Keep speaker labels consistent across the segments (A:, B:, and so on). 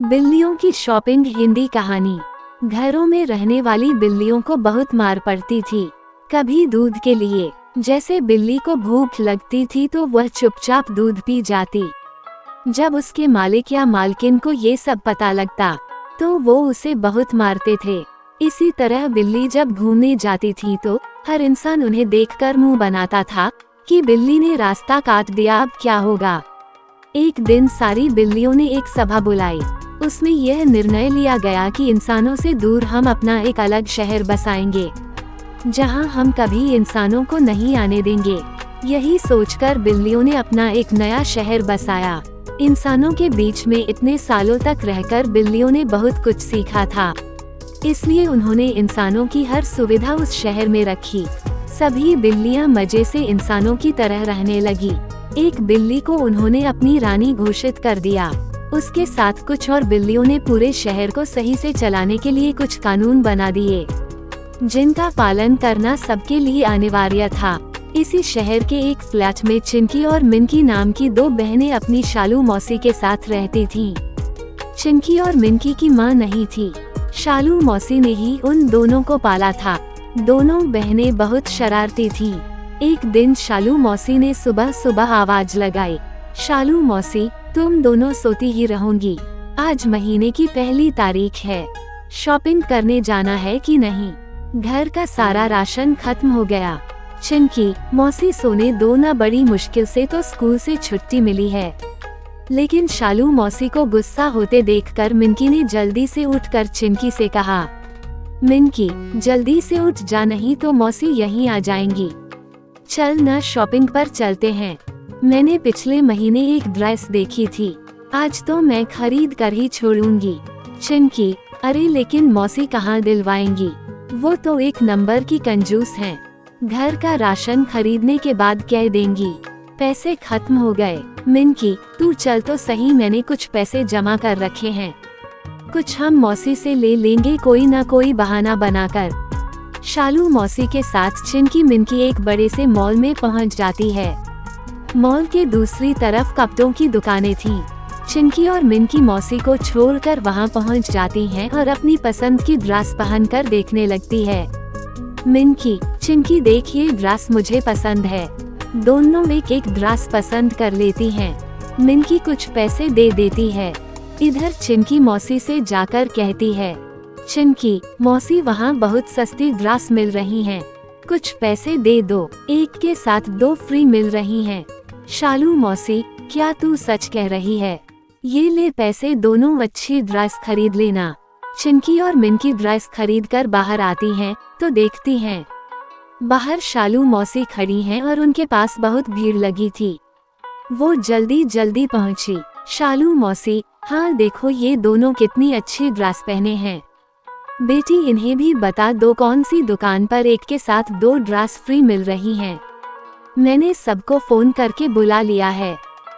A: बिल्लियों की शॉपिंग हिंदी कहानी। घरों में रहने वाली बिल्लियों को बहुत मार पड़ती थी। कभी दूध के लिए, जैसे बिल्ली को भूख लगती थी तो वह चुपचाप दूध पी जाती। जब उसके मालिक या मालकिन को ये सब पता लगता तो वो उसे बहुत मारते थे। इसी तरह बिल्ली जब घूमने जाती थी तो हर इंसान उन्हें देखकर मुंह बनाता था कि बिल्ली ने रास्ता काट दिया, अब क्या होगा। एक दिन सारी बिल्लियों ने एक सभा बुलाई। उसमें यह निर्णय लिया गया कि इंसानों से दूर हम अपना एक अलग शहर बसाएंगे, जहां हम कभी इंसानों को नहीं आने देंगे। यही सोचकर बिल्लियों ने अपना एक नया शहर बसाया। इंसानों के बीच में इतने सालों तक रहकर बिल्लियों ने बहुत कुछ सीखा था, इसलिए उन्होंने इंसानों की हर सुविधा उस शहर में रखी। सभी बिल्लियां मजे से इंसानों की तरह रहने लगी। एक बिल्ली को उन्होंने अपनी रानी घोषित कर दिया। उसके साथ कुछ और बिल्लियों ने पूरे शहर को सही से चलाने के लिए कुछ कानून बना दिए, जिनका पालन करना सबके लिए अनिवार्य था। इसी शहर के एक फ्लैट में चिंकी और मिंकी नाम की दो बहनें अपनी शालू मौसी के साथ रहती थीं। चिंकी और मिंकी की मां नहीं थी, शालू मौसी ने ही उन दोनों को पाला था। दोनों बहनें बहुत शरारती थीं। एक दिन शालू मौसी ने सुबह सुबह आवाज लगाई, शालू मौसी, तुम दोनों सोती ही रहोगी। आज महीने की पहली तारीख है, शॉपिंग करने जाना है कि नहीं? घर का सारा राशन खत्म हो गया। चिंकी, मौसी सोने दो ना, बड़ी मुश्किल से तो स्कूल से छुट्टी मिली है। लेकिन शालू मौसी को गुस्सा होते देखकर मिंकी ने जल्दी से उठकर चिंकी से कहा, मिंकी, जल्दी से उठ जा, नहीं तो मौसी यहीं आ जाएंगी। चल ना, शॉपिंग पर चलते हैं। मैंने पिछले महीने एक ड्रेस देखी थी, आज तो मैं खरीद कर ही छोड़ूंगी। चिंकी, अरे लेकिन मौसी कहाँ दिलवाएंगी, वो तो एक नंबर की कंजूस हैं। घर का राशन खरीदने के बाद कह देंगी पैसे खत्म हो गए। मिंकी, तू चल तो सही, मैंने कुछ पैसे जमा कर रखे हैं, कुछ हम मौसी से ले लेंगे कोई ना कोई बहाना बनाकर। शालू मौसी के साथ चिंकी मिंकी एक बड़े से मॉल में पहुंच जाती है। मॉल के दूसरी तरफ कपड़ों की दुकानें थीं। चिंकी और मिंकी मौसी को छोड़कर वहां पहुंच जाती हैं और अपनी पसंद की ड्रेस पहनकर देखने लगती है। मिंकी, चिंकी, देख ये ड्रेस मुझे पसंद है। दोनों एक एक ड्रेस पसंद कर लेती हैं। मिंकी कुछ पैसे दे देती है। इधर चिंकी मौसी से जाकर कहती है, चिंकी मौसी, वहाँ बहुत सस्ती ड्रेस मिल रही हैं, कुछ पैसे दे दो, एक के साथ दो फ्री मिल रही हैं। शालू मौसी, क्या तू सच कह रही है? ये ले पैसे, दोनों अच्छी ड्रेस खरीद लेना। चिंकी और मिंकी ड्रेस खरीद कर बाहर आती हैं तो देखती हैं बाहर शालू मौसी खड़ी हैं और उनके पास बहुत भीड़ लगी थी। वो जल्दी जल्दी पहुंची। शालू मौसी, हाँ देखो ये दोनों कितनी अच्छी ड्रेस पहने हैं। बेटी, इन्हें भी बता दो कौन सी दुकान पर एक के साथ दो ड्रेस फ्री मिल रही हैं। मैंने सबको फोन करके बुला लिया है।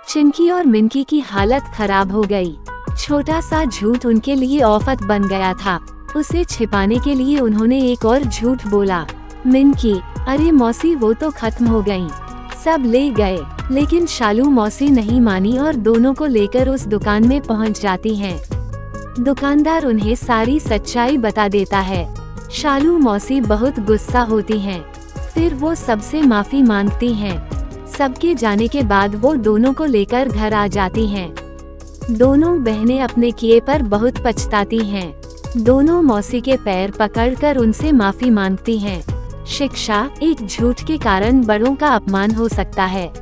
A: चिंकी और मिंकी की हालत खराब हो गई। छोटा सा झूठ उनके लिए औफत बन गया था। उसे छिपाने के लिए उन्होंने एक और झूठ बोला। मिंकी, अरे मौसी, वो तो खत्म हो गईं, सब ले गए। लेकिन शालू मौसी नहीं मानी और दोनों को लेकर उस दुकान में पहुंच जाती हैं। दुकानदार उन्हें सारी सच्चाई बता देता है। शालू मौसी बहुत गुस्सा होती हैं। फिर वो सबसे माफी मांगती हैं। सबके जाने के बाद वो दोनों को लेकर घर आ जाती हैं। दोनों बहनें अपने किए पर बहुत पछताती हैं। दोनों मौसी के पैर पकड़कर उनसे माफी मांगती हैं। शिक्षा, एक झूठ के कारण बड़ों का अपमान हो सकता है।